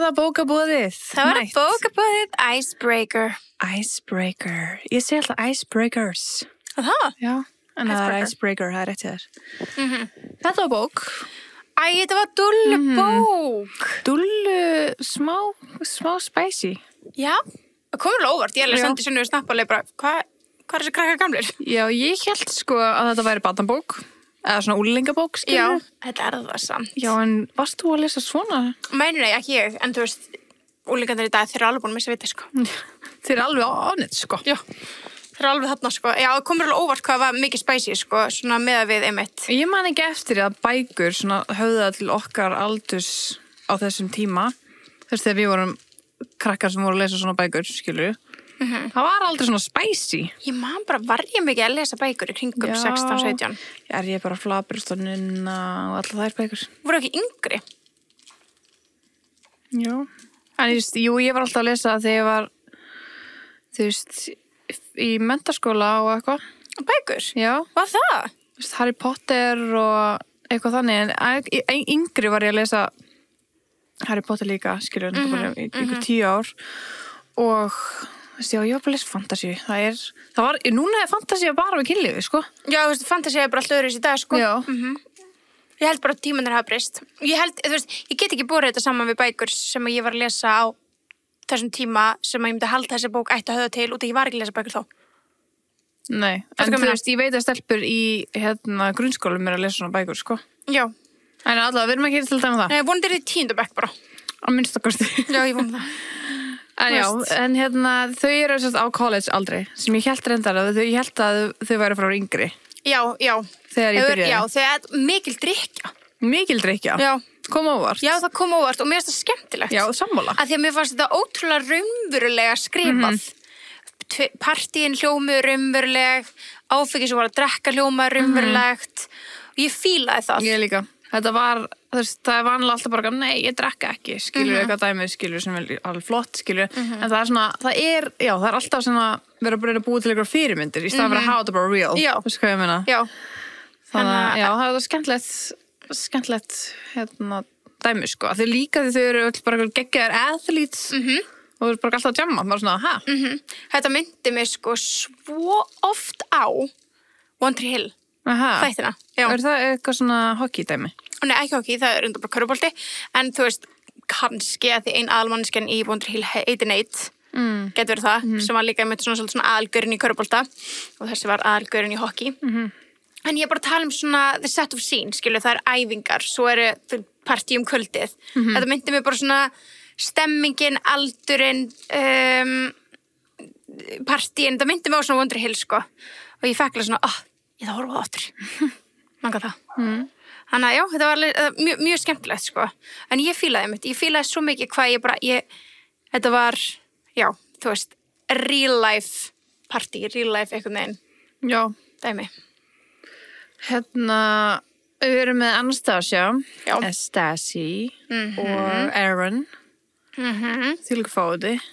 það bókabúðið. Það var bókabúðið Icebreaker. Icebreaker. Ég segi alltaf Icebreakers. Það? Já, en það er Icebreaker, það er rétt þér. Þetta var bók. Þetta var dullu bók. Dullu, smá spicy. Já, það komur alveg óvart. Ég sendi Sunnu snappaleg bara, hvað er þessi krakkar gamlir? Já, ég held sko að þetta væri barnabók. Eða svona úlingabók, skilur. Já, þetta það samt. Já, en varst þú að lesa svona? Nei, ekki ég, en þú veist, úlingarnir í dag, þeir eru alveg búin að missa viti, sko. Þeir eru alveg ánett, sko. Já, þeir eru alveg þarna, sko. Já, það komur alveg óvart hvað var mikið spicy, sko, svona meða við einmitt. Ég man ekki eftir að bækur svona höfða til okkar aldurs á þessum tíma. Þess þegar við vorum krakkar sem voru að lesa svona bækur, skilur. Það var aldrei svona spicy. Ég man bara, var ég mikið að lesa bækur í kringum 16-17? Er ég bara flabrust og nynna og allar þær bækur. Voru ekki yngri? Já. En ég var alltaf að lesa þegar ég var, þú veist, í menntaskóla og eitthvað. Bækur? Já. Hvað það? Þú veist, Harry Potter og eitthvað þannig. En yngri var ég að lesa Harry Potter líka, skilur, bara í ykkur 10 ár. Og já, ég var bara að lesa fantasy. Núna er fantasy bara við kynlífi, sko. Já, þú veist, fantasy er bara alltaf öðru í dag, sko. Já. Ég held bara að tímanir hafa breyst. Ég held, þú veist, ég get ekki borið þetta saman við bækur sem ég var að lesa á þessum tíma sem ég myndi halda þessi bók ætti að höfða til út af ég var ekki að lesa bækur þá. Nei, en þú veist, ég veit að stelpur í grunnskólum er að lesa svona bækur, sko. Já. En allavega, við erum ekki til dæma það. Nei, vonandi er í 10. bekk bara. Á minnstakosti. Já, ég vona það. En já, en þau eru á college aldrei, sem ég held reyndar að ég held að þau væri frá yngri. Já. Þegar ég byrjaði. Já, þegar mikil drykkja. Mikil drykkja? Já. Kom óvart? Já, það kom óvart og mér finnst það skemmtilegt. Já, sammála. Að því að mér fannst þetta ótrúlega raunverulega skrifað. Partíin hljómið raunveruleg, áfengi sem var að drekka hljómað raunverulegt og ég fílaði það. Ég líka. Þetta var, það er vanlega alltaf bara, nei, ég drekka ekki, skilur, eitthvað dæmið, skilur, sem er alveg flott, skilur, en það er svona, það er alltaf svona, vera að búið til einhverja fyrirmyndir, í staðan fyrir að hafa þetta bara real, þú veist hvað ég meina. Já. Þannig að, já, það er skemmtilegt, dæmið, sko, því líka því þau eru öll bara geggjaðar athletes, og þau eru bara alltaf að jamma, bara svona, Þetta myndi mig, sko, svo oft á One Tree Hill. Þættina. Já. Er það eitthvað svona hockey-dæmi? Nei, ekki hockey, það er undan bara körfubolti, en þú veist, kannski að því ein aðalmannskjan í One Tree Hill heitir Nate, getur verið það, sem var líka með svona aðalgörinn í körfubolta og þessi var aðalgörinn í hockey. En ég er bara að tala um svona the set of scene, skilju, það er æfingar, svo eru partí kvöldið. Þetta myndi mig bara svona stemmingin, aldurinn, partíin, það myndi mig á svona One Tree Hill, sko, og ég fekk svona, ég það horfa á aftur. Manga það. Þannig að já, þetta var mjög skemmtilegt, sko. En ég fílaði svo mikið hvað þetta var, já, þú veist, real life party, real life einhvern veginn. Já. Dæmi. Við erum með Anastasia, Já. Stacey og Aaron. Til ekki fáið þið.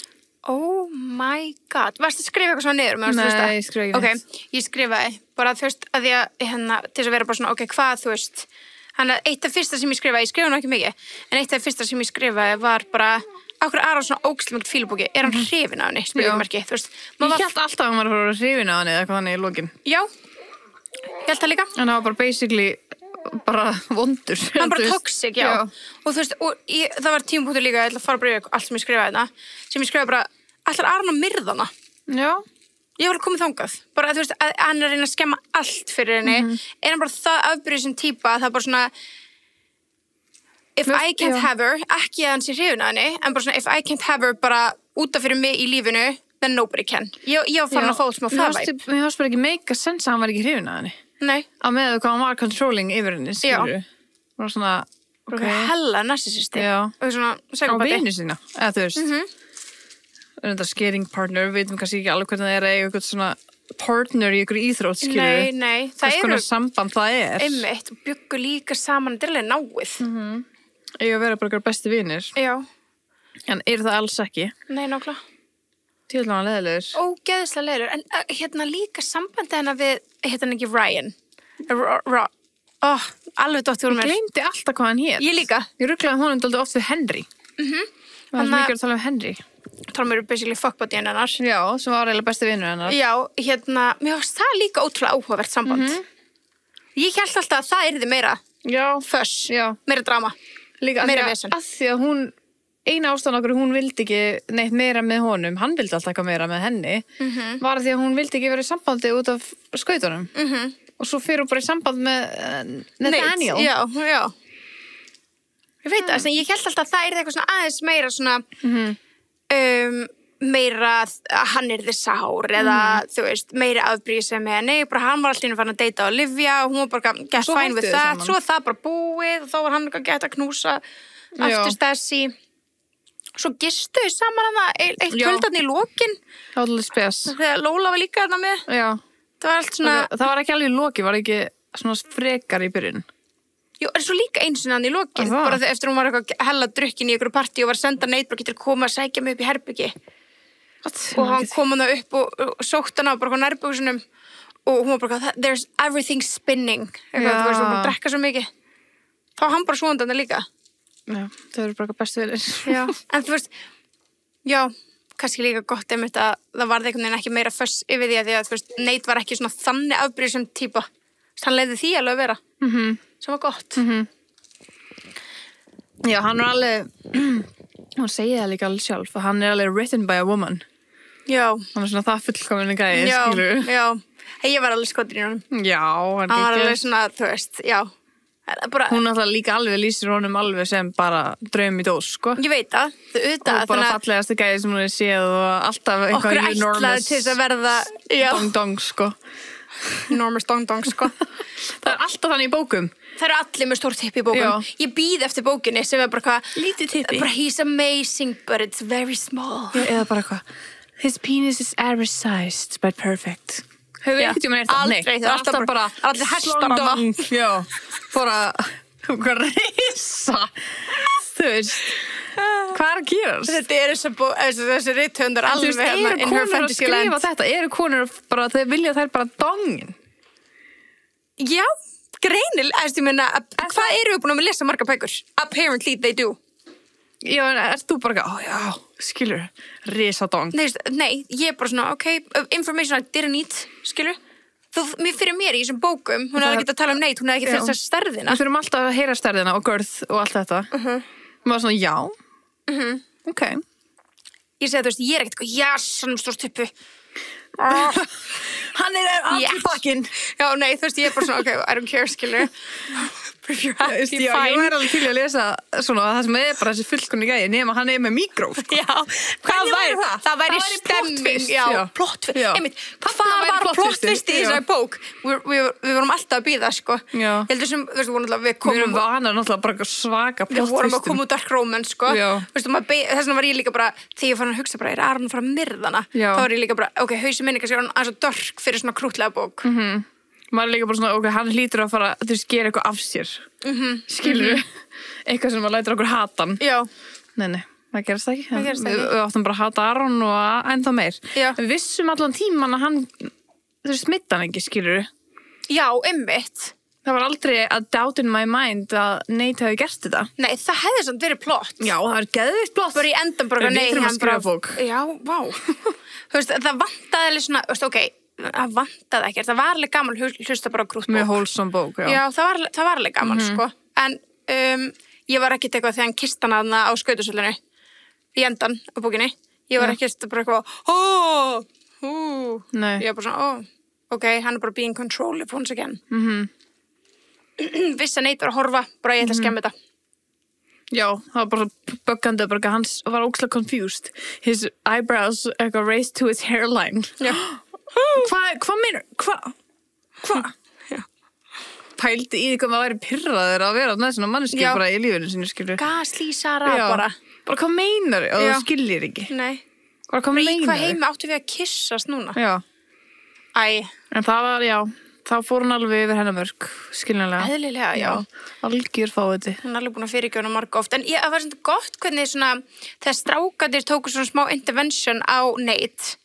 Oh my god. Varstu að skrifa eitthvað svona niður? Nei, ég skrifa ekki neitt. Ok, ég skrifaði. Bara þú veist, að ég til þess að vera bara svona, ok, hvað þú veist. Þannig að eitt af fyrsta sem ég skrifaði nú ekki mikið, en eitt af fyrsta sem ég skrifaði var bara, okkur Aron svona ógeðslega fílubóki, er hann hrifinn af henni, spurningamerki, þú veist. Ég held alltaf að hann var að hrifinn af henni eða eitthvað þannig í lokin. Já, ég held það líka. En það var bara basically bara vondur. Hann bara toxic, já. Og þú veist, það var tímapunktur líka, ég ætla að fara bara yfir allt sem ég skrifaði þetta, sem ég skrifaði bara, ætlar Aron að myrða hana? Já. Ég var komið þangað. Bara, þú veist, að hann er að reyna að skemma allt fyrir henni. Er hann bara það afbyrðisum típa að það er bara svona if I can't have her, ekki að hann sé hrifin af henni, en bara svona if I can't have her bara útaf fyrir mig í lífinu, then nobody can. Ég var farin að fá smá það væp. Mér varst bara ekki make a sense að hann var ekki hrifin af henni. Nei. Á meðu hvað hann var controlling yfir henni, skilur. Bara svona, ok. Hella narcissisti. Já. Og svona á vinu sína, eða þú veist. Þetta skating partner, við veitum kannski ekki alveg hvernig það er að eiga eitthvað svona partner í ykkur íþrótt, skilur. Nei, það eru samband það er. Einmitt, og byggu líka saman, þetta er alveg náið. Eiga að vera bara ykkur besti vinir. Já. En það alls ekki? Nei, nákvæmlega. Tjóðlega leðilegur. Ógeðslega leðilegur, en líka sambandi hennar við, ekki Ryan. Alveg dótt úr mér. Ég gleymdi alltaf hvað hann hét. Ég líka. Ég ruglaði honum dálítið oft við Henry. Það er mikið að tala Henry. Mér basically fuckbuddy hennar. Já, sem var eiginlega besti vinur hennar. Já, mér varst það líka ótrúlega áhugavert samband. Ég hélt alltaf að það yrði meira fuss, meira drama, meira vesen. Af því að hún, eina ástæðan okkur, hún vildi ekki neitt meira með honum, hann vildi alltaf eitthvað meira með henni, var því að hún vildi ekki vera í sambandi út af skautunum. Og svo fyrir hún bara í samband með Nathaniel. Já. Ég veit það, ég hélt alltaf að það yrði eitthvað svona aðeins meira svona, meira að hann yrði sár eða, þú veist, meira afbrýðisemi. Nei, bara hann var alltaf farin að deyta Olivia og hún var bara gett fæn við það. Svo var það bara búið og þá var hann gett að knúsa aftur Stacey. Svo gistu þau saman hana eitt kvöldan í lokin. Það var alveg spes. Þegar Lola var líka hana með. Já. Það var allt svona... Það var ekki alveg í loki, var ekki svona frekar í byrjun. Jú, svo líka eins og hann í lokin. Bara eftir hún var eitthvað hella drukkin í ykkur partí og var að senda Nate bara getur koma að sækja mig upp í herbyggi. Og hann kom hann upp og sótt hana bara á nærbuksunum og hún var bara, there's everything spinning. Eitthvað, þú veist, hún bara að drekka svo mikið. Þá var hann bara svoandi hann líka. Já, þau eru bara bestu vinir. Já, en þú veist, kannski líka gott einmitt að það varði einhvern veginn ekki meira fuss yfir því að þú veist, Nate var ekki svona þannig afbrýðisöm típa. Hann leiði því alveg að vera. Sem var gott. Já, hann er alveg, hún segir það líka alveg sjálf, að hann er alveg written by a woman. Já. Hann er svona það fullkominu gæði, skilur. Já. Ég var alveg skotin í honum. Já, hann var alveg svona, þú veist, bara, hún alltaf líka alveg lýsir honum alveg sem bara draum í dós, sko. Ég veit það, og bara fallegasti gæði sem hún er séð og alltaf okkur ætlaði til þess að verða dong-dong, sko. Enormous dong-dong, sko. Það er alltaf þannig í bókum. Það eru allir með stór tippi í bókum. Ég býð eftir bókinni sem er bara hvað lítið tippi. Bara he's amazing but it's very small. Eða bara hvað his penis is average sized but perfect. Hefur einhvern tíma neitt það? Aldrei, það er alltaf bara allir hestar á það. Já, bara risa. Þú veist, hvað er að gerast? Þetta er þessi rithöndar alveg hérna in her fantasy land. Eru konur að skrifa þetta? Eru konur bara, þeir vilja þær bara dongin? Já, greinilega, ég meina, hvað eru við búin að lesa marga bækur? Apparently they do. Já, en ert þú bara, skilur, risadong. Nei, ég er bara svona, information I didn't need, skilur. Fyrir mér í þessum bókum, hún hefði ekki að tala Nate, hún hefði ekki fyrir þess stærðina. Við þurfum alltaf að heyra stærðina og görð og allt þetta. Maður var svona, já. Ok. Ég segi, þú veist, ég er ekkert eitthvað, hann stór typpu. Hann er allir bakinn. Já, nei, þú veist, ég er bara svona, I don't care, skilur. If you're happy, fine. Ég var alveg til að lesa svona það sem er bara þessi fullkonni gæði nema hann er með mikró, sko. Já, hvað væri það? Það væri stemming. Já, plottvist. Einmitt, hvað var plottvist í þessari bók? Við vorum alltaf að býða, sko. Já. Ég heldur sem, við vorum alltaf, við erum vanar náttúrulega bara svaka plottvistum. Við vorum að koma út dark romance, sko. Þess vegna var ég líka bara, þegar ég fann að hugsa bara, er Aron að fara að myrða hana? Þá var ég líka bara, hausin minni kannski aðeins dörk fyrir svona krútlega bók. Maður er líka bara svona, hann hlýtur að fara að gera eitthvað af sér. Skilur eitthvað sem maður lætur okkur hata hann. Já. Nei, það gerast ekki. Við áttum bara að hata Aron og ennþá meir. Já. Við vissum allan tíman að hann, smitta hann ekki, skilur. Já, einmitt. Það var aldrei að doubt in my mind að Nate hefði gert þetta. Nei, það hefði samt verið plott. Já, það er geðvikt plott. Bara í endan bara, nei, hann bara... Já, vá. Þú veist, það vantaði alveg svona, það vantaði ekkert. Það var alveg gaman hlusta bara á krúttbók. Mjög wholesome bók, já. Já, það var alveg gaman, sko. En ég var ekkert eitthvað þegar hann kysst hana á skautusöllinu í endan á bókinni. Ég var ekkert bara eitthvað, Nei. Ég var bara svona, hann er bara being control once again. Viss að Nate var að horfa, bara ég ætla að skemmi þetta. Já, það var bara böggandi, bara hans var ógeðslega confused. His eyebrows raised to his hairline. Já. Hvað meinar? Hvað? Pældi í því hvað maður væri pirraður að vera með svona manneskju bara í lífinu sinni, skilur. Gaslýsara bara. Bara hvað meinar og þú skiljir ekki? Nei. Bara hvað meinar? Hvað heimi áttu við að kyssast núna? Já. En það var, þá fór hún alveg yfir hennar mörg, skiljanlega. Eðlilega, já. Algjör fáiði. Hún er alveg búin að fyrirgjóna marg oft. En það var svona gott hvernig svona, þegar strákarnir tóku svona smá intervention á Nate,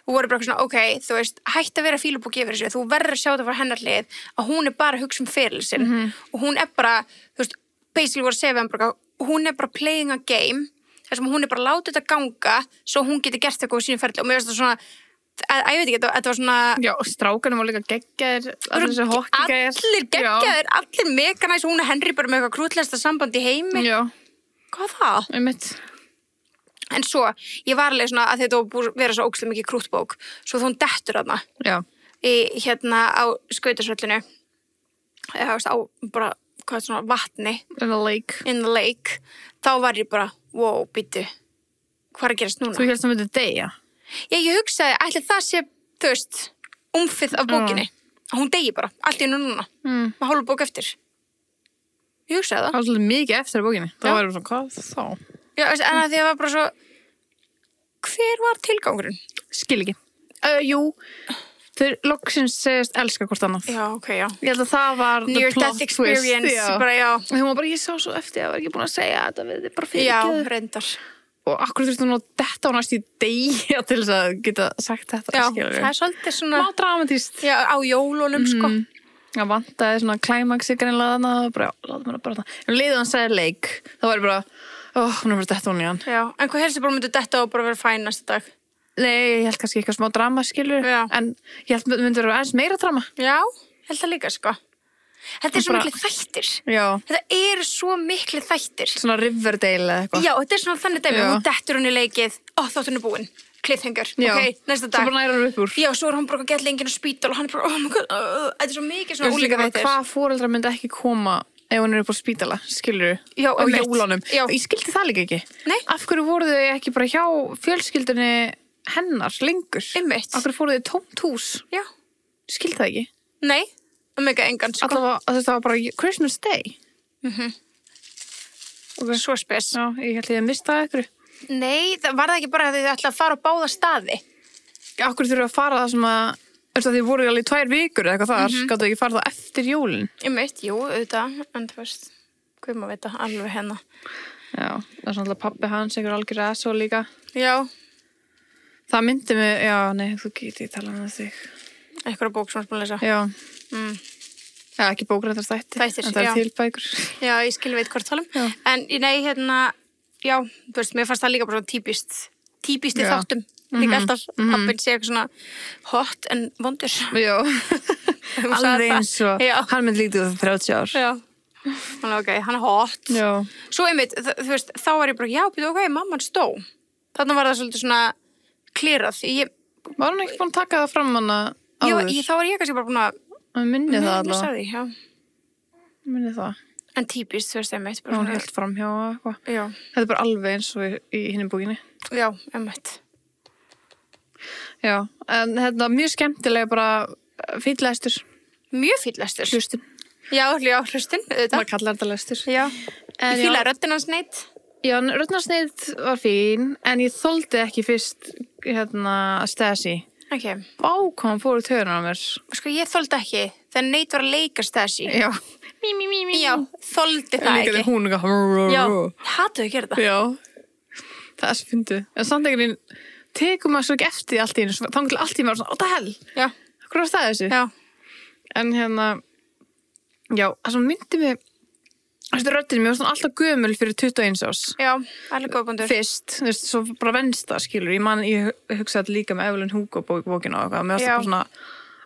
og voru bara svona, þú veist, hætt að vera fílubók yfir þessu, þú verður að sjá þetta frá hennar hlið, að hún er bara að hugsa ferilsinn, og hún er bara, þú veist, basically voru að segja við hann bara, hún er bara playing a game, þar sem hún bara látið þetta ganga svo hún geti gert eitthvað á sínum ferli og mér finnst það svona ég veit ekki, þetta var svona Já, strákanum var líka geggjaðir allir þessi hokkigæðir allir geggjaðir, allir meganæs hún og Henry bara með eitthvað krútlegasta samband í heimi Já, hvað það? einmitt En svo, ég var alveg svona að þetta var búið að vera svo ógeðslega mikið krútbók svo þú hún dettur þarna Já, hérna á skautasvöllinu eða á bara hvað svona vatni in the lake þá var ég bara, wow, býttu hvað er að gerast núna? Þú hélst að myndi deyja Ég hugsaði, ætli það sé, þú veist, umfið af bókinni. Hún degi bara, allt í núna. Með hálfa bók eftir. Ég hugsaði það. Það var svolítið mikið eftir bókinni. Það var svona, hvað þá? Já, en að því að var bara svo, hver var tilgangurinn? Skil ekki. Jú, þau loksins segist elska hvort annað. Já, ok, já. Ég held að það var Near death experience, bara já. Og hún var bara, ég sá svo eftir að var ekki búin að segja þetta við þið bara fyrir Já, reyndar. Og akkur þurfti hún að detta á næst í degja til þess að geta sagt þetta. Já, skilurðu. það er svolítið svona Má dramatíst. Já, á jólunum, sko. Já, vantaði svona klæmaksi greinlega þarna og bara, já, láta mér að bara það. En liðið hann segir leik, þá var ég bara, hún er bara detta hún í hann. Já, en hvað helst bara myndi detta og bara vera fæn næsta dag? Nei, ég held kannski eitthvað smá drama, skilur. Já. En ég held myndi vera aðeins meira drama. Já, held það líka, sko. Þetta er svo miklu þættir. Já. Þetta eru svo miklu þættir. Svona Riverdale eða eitthvað. Já, þetta er svona þannig dæmi. Hún dettur hún í leikið. Þátturinn er búinn. Cliffhanger. Já. Ok, næsta dag. Svo bara næra hún upp úr. Já, svo er hann bara að geta lengið á spítal og hann er bara, oh my god, þetta er svo mikið svona ólíka þættir. Hvað foreldrar myndi ekki koma ef hún er upp á spítala, skilur þú? Já, á einmitt. jólunum. Já. Ég skildi það líka ekki. Nei. Af hverju voru þau ekki bara hjá fjölskyldunni hennar lengur? Einmitt. Af hverju fóru þau tómt hús? Já. Skildi það ekki. Nei, mega engan, sko. Allavega, það var bara Christmas Day. Okay. Svo spes. Já, ég held ég að mista eitthvað. Nei, það var það ekki bara að þið ætla að fara á báða staði. Af hverju þurfa að fara það sem að þið voru alveg 2 vikur eða eitthvað þar, gáttu ekki fara það eftir jólin? Einmitt, jú, auðvitað, en þú veist, hvað maður veit alveg hérna. Já, það er svona pabbi hans, einhver algjör asshole líka. Já. Það myndi mig, já, nei, þú geti talað með þig. Eitthvað bók sem ég er búin að lesa. Já. Já, ekki bókræntast Þættir, en það já. er til bækur. Já, ég skil veit hvort talum. Já. En nei, hérna, já, þú veist, mér fannst það líka bara svona típist í Já. þáttum. Líka alltaf, pappin sé eitthvað svona hot en vondur. Já, Hún sagði alveg það. eins og Já. hann myndi lítið það 30 ár. Já. Þannig, ok, hann er hot. Já. Svo einmitt, þú veist, þá var ég bara, já, býtu, ok, mamman stó. Þannig var það svolítið svona klírað. Var hann ekki búin að taka það fram hana Já, áður? þá var ég kannski bara búin að Hann minni það allavega. Sagði, já. Minni það. En típist, þú veist, einmitt. Hún held framhjá og eitthvað. Já, Þetta er bara alveg eins og í hinni bókinni. já, einmitt. Já, en þetta er mjög skemmtilega bara fýll lestur. Mjög fýll lestur. Hlustun. Já, hlustin, auðvitað. Maður kallar þetta lestur. Já, En ég fíla já. röddinn hans neitt. Já, röddnarsneitt var fín, en ég þoldi ekki fyrst Stasi. Ok, Vá, hvað hann fór í töðunar á mér. sko ég þoldi ekki þegar Nate var að leika Stasi. Já. Mí. Já, þoldi það Líka þegar ekki. hún eitthvað. Já, hatuðu að gera það. Já. Það er svo fyndið. En samt einhvern veginn tekum maður svo ekki eftir því allt í einu. Þannig allt í maður svona, what the hell? Já, Hvað var það þessu? já, En já, það sem myndi mig, þessi röddin mér var svona alltaf gömul fyrir 21 árs. já, alveg góð búndur. Fyrst, þú veist, svo bara venst það, skilur. Ég hugsaði þetta líka með Evelyn Hugo bókina og eitthvað. Mér varst Já. það bara svona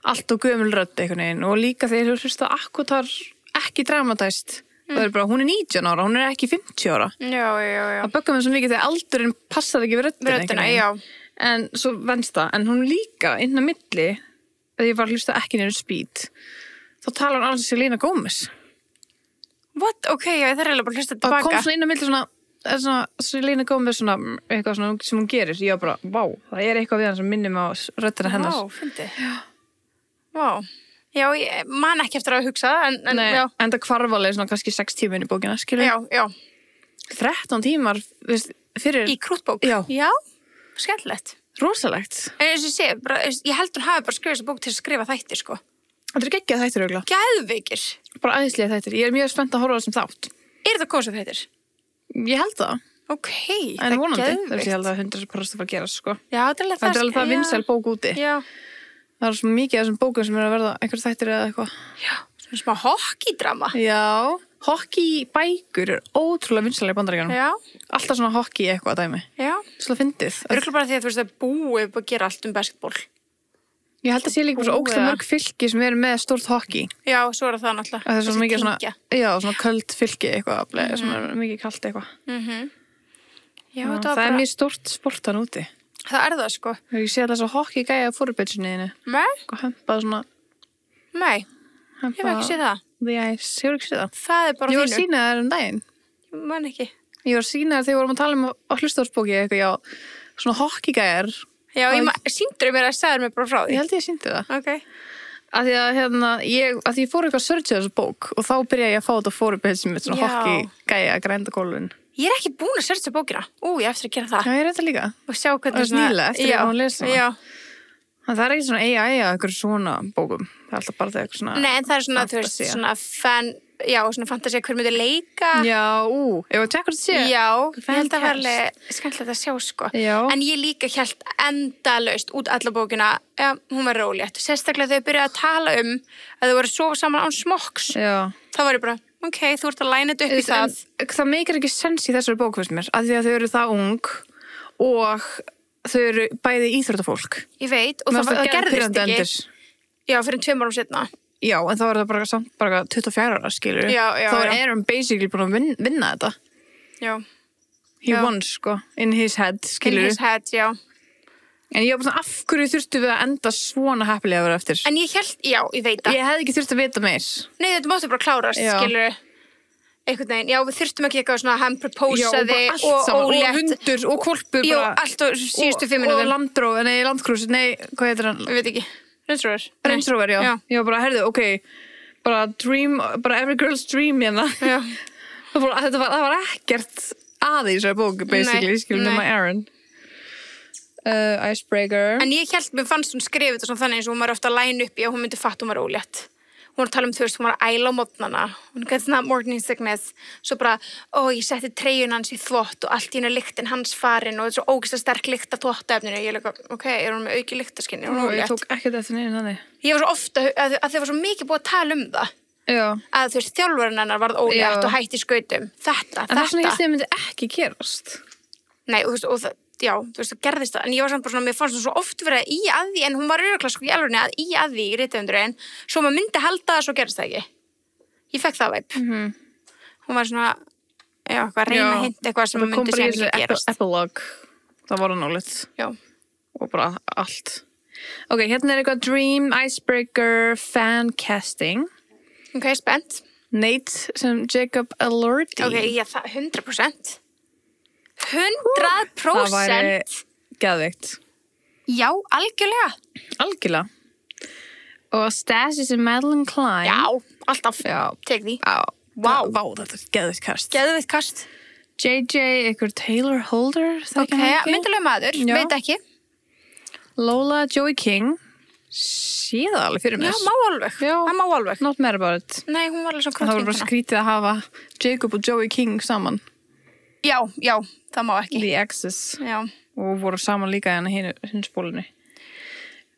allt og gömul rödd einhvern veginn. Og líka þegar ég hlusta akkutar ekki dramatæst. Það er bara, hún er 19 ára, hún er ekki 50 ára. Já. Það böggar mér svo mikið þegar aldurinn passar ekki við röddina. Röddina, já. En svo venst það. En hún líka inn á milli, þegar ég var að hlusta ekki niður Speed, þá talar hún alveg Selena Gomez. What? Ok, já, það er alveg bara að hlusta Það kom tilbaka. svona inn á milli svona Selena Gomez svona eitthvað svona sem hún gerir. Ég var bara, vá, það er eitthvað við hann sem minnir mig á röddina hennar. Vá, fyndi. Vá. Já, ég man ekki eftir að hugsa það, en Nei, já. en það hvarfalega svona kannski 6 tíma inn í bókina, skilur. Já. 13 tímar, veist, fyrir Í krútbók. Já. Skemmtilegt. rosalegt. En eins og ég sé, bara, ég heldur hafi bara skrifað þessa bók til að skrifa þættir, sko. Þetta er geggjað þættir auðvitað. Geðveikir. Bara æðislega þættir. Ég er mjög spennt að horfa á þessum þátt. Er það kosið þættir? Ég held það. Ok, En vonandi. geðveikt. Þess ég held að 100% að fara að gera, sko. Já, þetta er alveg Þetta er alveg það vinsæl bók úti. Já, Það er svo mikið af þessum bókum sem er að verða einhver þættir eða eitthvað. já. Svona smá hockeydrama. Já. hockey-bækur ótrúlega vinsælega í Bandaríkjunum. Já, Alltaf svona hockey eitthvað dæmi. já. Svona fyndið. Örugglega bara því að þú veist að búið að gera allt basketball. Ég held að sé líka svo ógeðslega mörg fylki sem eru með stórt hockey. Já, svo er það náttúrulega. Það er svo mikið svona, tengja. já, svona köld fylki eitthvað, sem er mikið kalt eitthvað. Já, Já, þetta það var er bara, mjög stórt sport hann úti. það er það sko. Þegar ég sé alltaf svo hockey gæja á fórbeinsniðinu. Nei, Og hempað svona, nei, ég hef ekki séð það. The Ice, hefur ekki séð það? Það er bara Ég var að þínu. sína þær daginn. Ég man ekki. Ég var að sína þær þegar við vorum að tala á hlustarsbóki eitthvað, já, svona hockey gæjar. Já, sýndur mér að sagður mér bara frá því. Ég held ég sýndi það. Ok. Af því að, að því ég fór eitthvað að searcha þessu bók og þá byrjaði ég að fá þetta fórbeinsni með svona Já. hockey gæja að grænda gólfin. Ég er ekki búin að searcha bókina. Ég er eftir að gera það. Já, ég er þetta líka. Og sjá hvernig Það er nýlega eftir að ég var að lesa hana. Já. Það er ekki svona AI að eitthvað svona bókum. Það er alltaf bara það eitthvað svona... Nei, en það er svona, þú veist, Fantasía. svona fantasía hver myndi leika. Já, ef að tjekka þetta sé. Já, ég held að það var Fan alveg skemmtilegt að sjá, sko. Já. En ég líka held endalaust út alla bókina, já, hún var rólétt. Sérstaklega þegar þau byrjaði að tala um að þau voru að sofa saman án smokks. Já. Þá var ég bara, ok, þú ert að læna þetta upp í það. Það meikir ekki sens í þessari bók, veist mér. Af því að þau eru það ung og þau eru bæði íþróttafólk. Ég veit, og það gerðist ekki. Já, fyrir 2 árum setna. Já, en þá er það bara samt bara 24 ára, skilur. Já, já, þá já. er Aaron basically búin að vinna þetta. Já. He Já. won, sko, in his head, In skilur. his head, já. En ég var bara svona, af hverju þurftu við að enda svona heppilega að vera eftir? En ég held, já, ég veit það. Ég hefði ekki þurft að vita meir. Nei, þetta máttu bara klárast, Já. skilur. Einhvern veginn, já, við þurftum ekki eitthvað svona hann Já, proposaði bara allt saman, og ólétt. hundur, og hvolpur Já, bara. allt á síðustu 5 Og minútum. landróf, nei, landkrús, nei, hvað heitir hann? Ég veit ekki. Reynsróður. Range Rover, já. Já. Ég var bara, herðu, ok, bara dream, bara every girl's dream hérna. Já. Það var ekkert að í þessari bók, basically, Nei, skilur nei. nema Aaron. Icebreaker. En ég held, mér fannst hún skrifið þetta svona þannig eins og hún var ofta að læna upp í að hún myndi fatta hún var ólétt. Hún var að tala um, þú veist, hún var að æla á mótnana. Hún gæti svona morning sickness. Svo bara, ég setti treyjun hans í þvott og allt í hennu lyktin hans farin og þetta er svo ógeðslega sterk lykt af þvottaefninu. Ég líka, ok, er hún með auki lyktaskinni? Er hún Ég ólétt? tók ekkert eftir neina þannig. Ég var svo ofta, að það var svo mikið búið að tala um það. Já. Að þú veist, þjálfarinn hennar varð ólétt Já. og hætti í skautum. Þetta. En það er svona ég að myndi ekki gerast. Nei, og þú veist, það gerðist það. En ég var samt bara svona, mér fannst það svo oft verið að í að því, en hún var örugglega sko í alvörunni að í að því í rithöfundurinn, svo maður myndi halda það, svo gerðist það ekki. Ég fekk það væp. Hún var svona, eitthvað að reyna að hinta eitthvað sem myndi síðan ekki gerast. Epilogue. Það var nálega. Já. Og bara allt. Ok, hérna er eitthvað Dream, Icebreaker, Fan Casting. Ok, spennt. Nate sem Jacob Elordi. Ok, það 100%. 100%. Það væri geðveikt. Já, algjörlega. Algjörlega. Og Stassi sem Madeline Klein. Já, alltaf. Já. Tek því. Já. Vá. Vá, þetta er geðveikt kast. Geðveikt kast. JJ, ykkur Taylor Holder. Ok, myndulega maður, Já. veit ekki. Lola Joey King. Sé það alveg fyrir mér. Já, má alveg. Já. Það má alveg. Not mad about it. Nei, hún var alveg svona Það var bara krútfínkona. skrítið að hafa Jacob og Joey King saman. Já, það má ekki. The Exes. Já. Og voru saman líka hérna hins bólunni.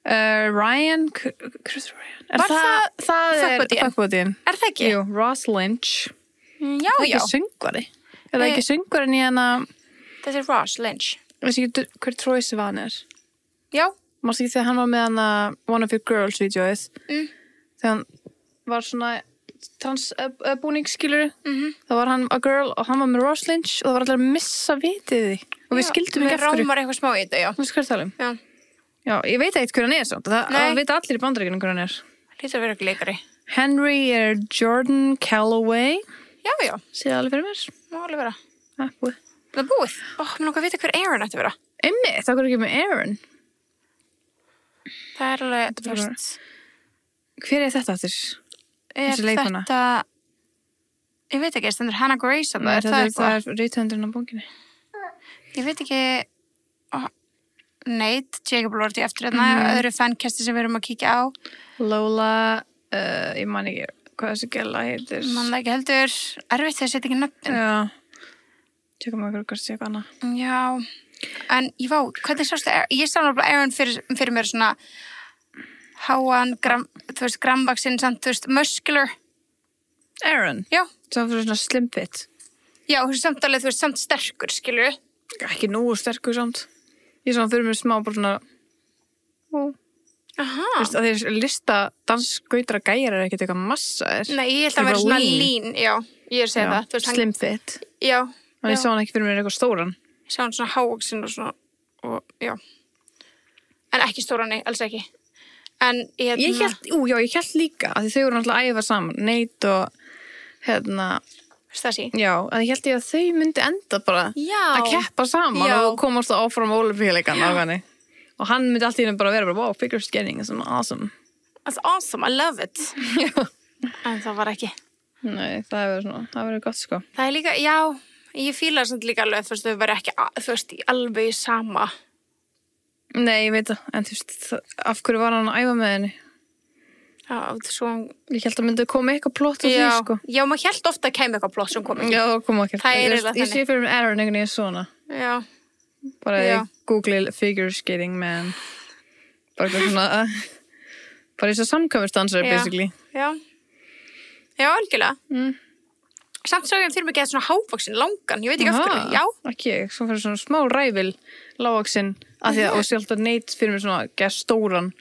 Ryan, Christopher Ryan. Var það er fuckbuddy-inn? fuckbuddy-inn. Er það ekki? Jú, Ross Lynch. Já, Það er já. ekki söngvari. Er það ekki söngvarinn í hana, Þetta er Ross Lynch. veist ekki hver Troye Sivan er? Já. Mást ekki þegar hann var með hana One of Your Girls-vídeóið. Þegar hann var svona transbúningsskilur. Það var hann a girl og hann var með Ross Lynch og það var allir að missa vitið því. Og við skildum ekki Við eftir hverju. rámar eitthvað smá í þetta, já. Þú veist hvað er að tala um? Já. Já, ég veit ekkert hver hann er samt. Það Nei. veit allir í Bandaríkjunum hver hann er. Lítið að vera ekki leikari. Henry er Jordan Calloway. Já, já. Séð alveg fyrir mér. Má alveg vera. Búið. Það er búið. Mér langar að vita hver Aaron ætti að vera. Einmitt, það er ekki með Aaron. Það er alveg, þú bara- veist, Hver er þetta aftur? er þessi leikkona? þetta... Ég veit ekki, stendur Hannah Grace að Nei, það, er það eitthvað. er rithöndurinn á bókinni. Ég veit ekki... Nate, Jacob Elordi eftir hérna, öðru fancasti sem við erum að kíkja á. Lola, ég man ekki hvað þessi gæla heitir. Man það ekki heldur, erfitt þegar setja ekki nöfnin. Já. Tjökum að hvað sé eitthvað annað. Já, en ég hvernig sástu, ég sá náttúrulega Aaron fyrir mér svona háan, þú veist, gramvaxinn, samt, þú veist, muscular. Aaron? Já. Það var svona slim fit. Já, samt alveg, þú veist, samt sterkur, skilur. Ekki nógu sterkur samt. Ég sá hann fyrir mér smá bara svona... Aha. Þú veist, að þeir lista dansskautra gæjar ekkert eitthvað massaðir. Nei, ég held að hann væri svona lean, já. Ég er að segja það. Þú veist, slim fit. Já. Þannig ég sá hann ekki fyrir mér eitthvað stóran. Ég sá hann svona hávaksin og svona, og já. En ekki stóran, nei, alls ekki. En ég hélt líka að þau voru náttúrulega að æfa saman, Nate og Stasi. Já, að ég held að þau myndi enda bara að keppa saman og komast áfram ólympíuleikan og hann myndi alltaf bara vera wow, figure skating is awesome. That's awesome, I love it. En það var ekki. Nei, það verður gott sko. Það er líka, já, ég fíla samt líka alveg, þú veist, þau verður ekki, þú veist, alveg sama. Nei, ég veit það, en þú veist, af hverju var hann að æfa með henni? Já, svo... Ég held að myndi koma eitthvað plott á því, sko. Já, maður held ofta að kemur eitthvað plott sem kom ekki. Já, kom ekki. Það er eiginlega þannig. Ég sé fyrir mig Aaron einhvern veginn svona. Já. Bara ég googli figure skating man. Bara eitthvað svona... bara eins og samkvæmurstansar, basically. Já. Já, algjörlega. Samt svo ég fyrir mig ekki svona hávaksin, langan, ég veit ekki af hverju. Já. Ekki ég, svo fyrir svona smá ræfil, lágvaksin, af því að og sjálft að Nate fyrir mig svona geða stóran.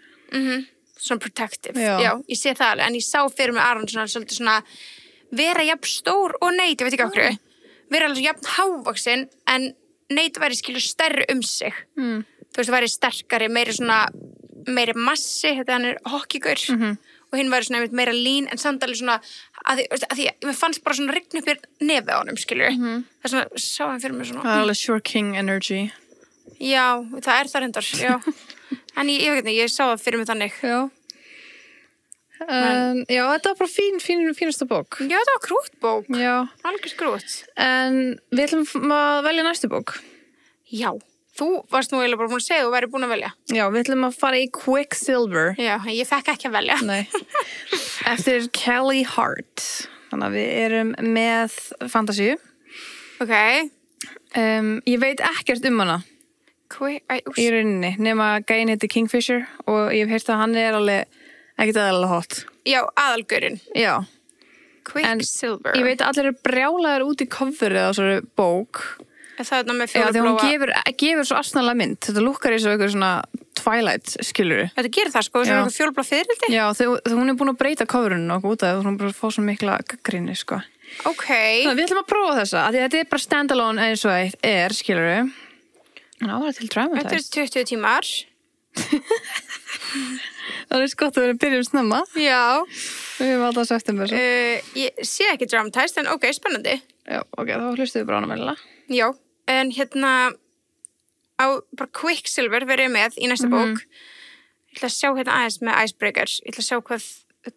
Svona protective, já, ég sé það alveg, en ég sá fyrir mig Aron svona, svolítið svona vera jafn stór og Nate, ég veit ekki okkur vera alveg jafn hávaksin en Nate væri skilur stærri sig þú veist, það væri sterkari meiri massi, þetta hann er hockeygaur og hinn væri svona meira lean en samt alveg svona að því mér fannst bara svona rigna upp í nefið á honum, skilur það er svona, sá hann fyrir mig svona það er alveg Shore King energy já, það er það reyndar, já en ég veit ekki, ég sá það fyrir mig þannig. Já. Já, þetta var bara fínasta bók. Já, þetta var krútbók. Já. Algjör krút. En við ætlum að velja næstu bók. Já. Þú varst nú eiginlega bara búin að segja og væri búin að velja. Já, við ætlum að fara í Quicksilver. Já, ég fekk ekki að velja. Nei. Eftir Kelly Hart. Þannig að við erum með fantasíu. Ok. Ég veit ekkert hana. Í rauninni, nema gæinn heitir Kingfisher og ég hef heyrt að hann er alveg ekkert aðalega hot. Já, aðalgaurinn. Já. Quicksilver. En ég veit að allir er brjálaðir út í coverið á svona bók. Það er með fjólubláa. Já, þegar hún gefur svo asnalega mynd. Þetta lukkar eins og eitthvað svona Twilight, skilurðu. Þetta gerir það sko, svona eitthvað fjólblá fiðrildi. Já, hún er búin að breyta coverinu og út af það, hún er bara að fá svo mikla gagnrýni, sko. Ok. Þannig við ætlum að prófa þessa, af því þetta er bara standalone eins og skilurðu. En ára til dramatized. Þetta er 20 tímar. Það er gott að vera að byrja snemma. Já. Við höfum alltaf september. Ég sé ekki dramatized, en ok, spennandi. Já, ok, þá hlustuðu bara á hana meðlega. Já, en á bara Quicksilver verið með í næsta bók. Ég ætla að sjá hérna aðeins með Icebreakers. Ég ætla að sjá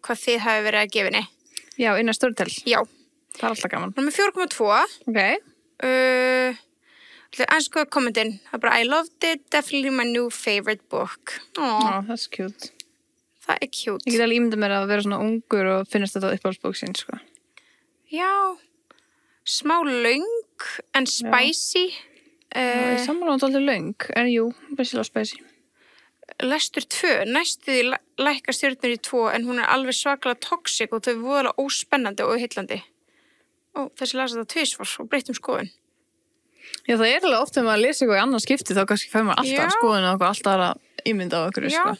hvað þið hafi verið að gefinni. Já, innan Storytel. Já. Það er alltaf gaman. Númer 4,2. Ok. Aðeins skoða kommentin. Það er bara I loved it, definitely my new favorite book. Oh, that's cute. Það er cute. Ég get alveg ímyndað mér að vera svona ungur og finnast þetta uppáhaldsbók sín, sko. Já. Smá löng en spicy. Ég sammála hún alveg löng, en jú, besilega spicy. Lestur 2, næstuði lækka stjörnur í 2 en hún er alveg svakalega toxic og þau er voðalega óspennandi og heillandi. Þessi las þetta tvisvar og breytt skoðun. Já, það er alveg oft þegar maður lesi eitthvað í annan skipti þá kannski fær maður alltaf skoðun og alltaf aðra ímynda á okkur, sko.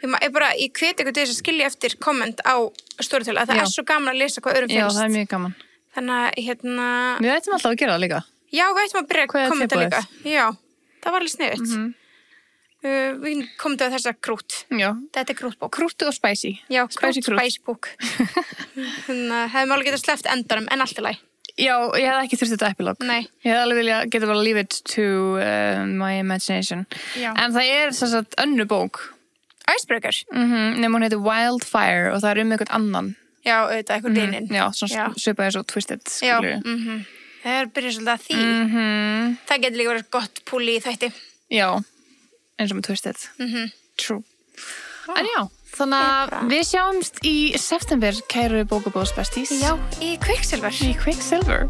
Ég hveti ykkur til þess að skilja eftir komment á Storytel að það er svo gaman að lesa hvað öðrum finnst. Já, það er mjög gaman. Þannig að, Við ættum alltaf að gera það líka. Já, við ættum að byrja að kommenta líka. Já, það var alveg sniðugt. Við komum til þessa krút. Já. Þetta er krútbók. Krútu og spicy. Já, spicy bók. Þannig að hefðum alveg getað sleppt endanum en allt í lagi. Já, ég hef ekki þurft þetta epilog. Nei. Ég hef alveg vilja geta bara leave it to my imagination. Já. En það er þess að önnu bók. Icebreaker. Nefnum hún heitir Wildfire og það er eitthvað annan. Já, auðvitað, eitthvað vininn. Já, svona svipað eins og Twisted. Já, það er byrjað svolítið að því. Það getur líka verið gott púli í þætti. Já, eins og með Twisted. True. En já, þannig að við sjáumst í september, kæru bókabóðsbesties. Já, í Quicksilver.